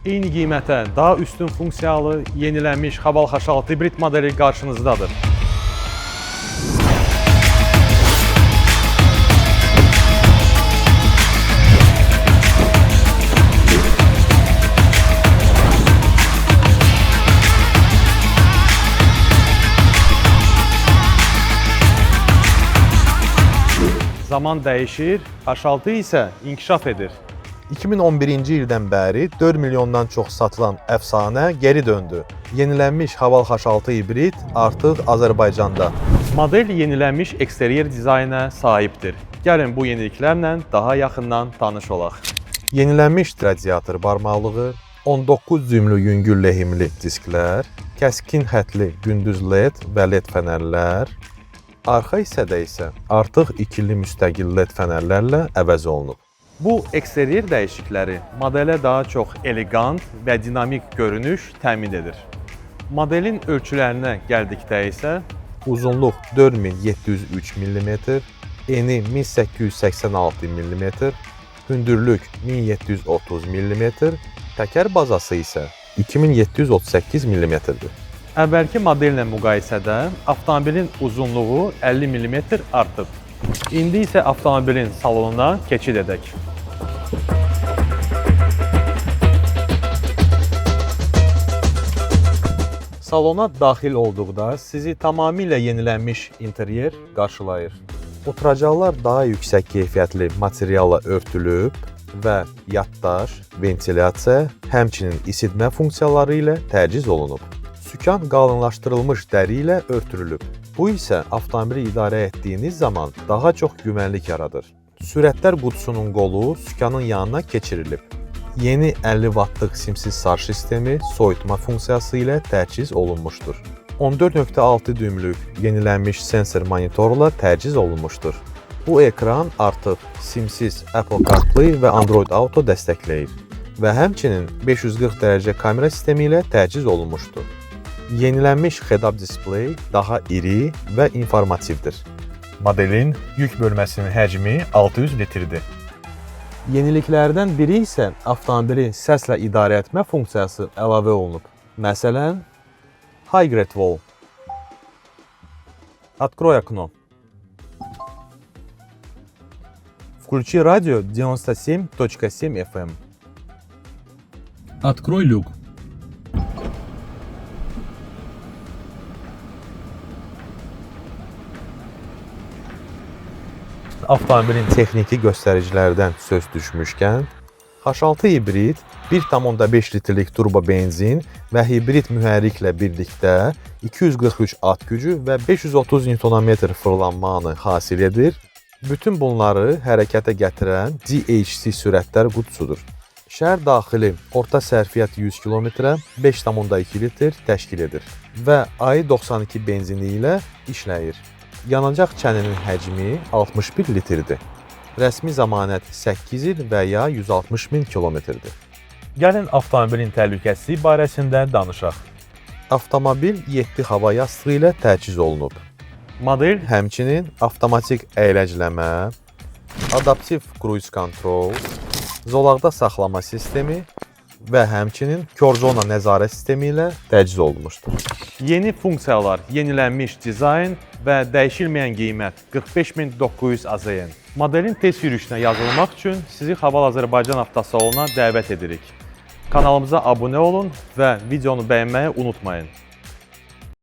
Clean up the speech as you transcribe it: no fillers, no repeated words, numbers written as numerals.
Eyni qiymətə daha üstün funksiyalı, yenilənmiş Haval-H6 hibrid modeli qarşınızdadır. Zaman dəyişir, H6 isə inkişaf edir. 2011-ci ildən bəri 4 milyondan çox satılan əfsanə geri döndü. Yenilənmiş Haval-H6 hibrid artıq Azərbaycanda. Model yenilənmiş eksteryer dizaynə sahibdir. Gəlin bu yeniliklərlə daha yaxından tanış olaq. Yenilənmiş radiator barmaqlığı, 19 düymlü yüngül lehimli disklər, kəskin xətli gündüz LED və LED fənərlər, arxa hissədə isə artıq ikili müstəqil LED fənərlərlə əvəz olunub. Bu eksteryer dəyişiklikləri modelə daha çox elegant və dinamik görünüş təmin edir. Modelin ölçülərinə gəldikdə isə uzunluq 4703 mm, eni 1886 mm, hündürlük 1730 mm, təkər bazası isə 2738 mm-dir. Əvvəlki modellə müqayisədə avtomobilin uzunluğu 50 mm artıb. İndi isə avtomobilin salonuna keçid edək. Salona daxil olduqda sizi tamamilə yenilənmiş interyer qarşılayır. Oturacaqlar daha yüksək keyfiyyətli materialla örtülüb və yaddaş, ventilyasiya, həmçinin isitmə funksiyaları ilə təchiz olunub. Sükan qalınlaşdırılmış dəri ilə örtülüb. Bu isə avtomobili idarə etdiyiniz zaman daha çox güvənlik yaradır. Sürətlər qutusunun qolu sükanın yanına keçirilib. Yeni 50 W'lıq simsiz sarj sistemi soyutma funksiyası ilə təchiz olunmuşdur. 14.6 düymlük yenilənmiş sensor monitorla təchiz olunmuşdur. Bu ekran artıq simsiz Apple CarPlay və Android Auto dəstəkləyir və həmçinin 540 dərəcə kamera sistemi ilə təchiz olunmuşdur. Yenilənmiş head-up display daha iri və informativdir. Modelin yük bölməsinin həcmi 600 litrdir. Yeniliklərdən biri isə avtomobili səslə idarə etmə funksiyası əlavə olunub. Məsələn, High-Grade Wall. Открой окно. Включи радио 97.7 FM. Открой люк. Avtomobilin texniki göstəricilərdən söz düşmüşkən, H6 hibrid 1,5 litrlik turbo benzin və hibrid mühərriklə birlikdə 243 at gücü və 530 Nm fırlanmanı hasil edir. Bütün bunları hərəkətə gətirən DHC sürətlər qutusudur. Şəhər daxili orta sərfiyyat 100 km 5,2 litr təşkil edir və AI92 benzini ilə işləyir. Yanacaq çəninin həcmi 61 litrdir. Rəsmi zəmanət 8 il və ya 160 min kilometrdir. Gəlin avtomobilin təhlükəsizliyi barəsində danışaq. Avtomobil 7 hava yastığı ilə təchiz olunub. Model Həmçinin avtomatik əyləcləmə, adaptiv cruise control, zolaqda saxlama sistemi və həmçinin kör zona nəzarət sistemi ilə təchiz olunmuşdur. yeni funksiyalar, yenilənmiş dizayn və dəyişilməyən qiymət 45.900 AZN. Modelin test yürüyüşünə yazılmaq üçün sizi Haval Azərbaycan avtosalonuna dəvət edirik. Kanalımıza abunə olun və videonu bəyənməyi unutmayın.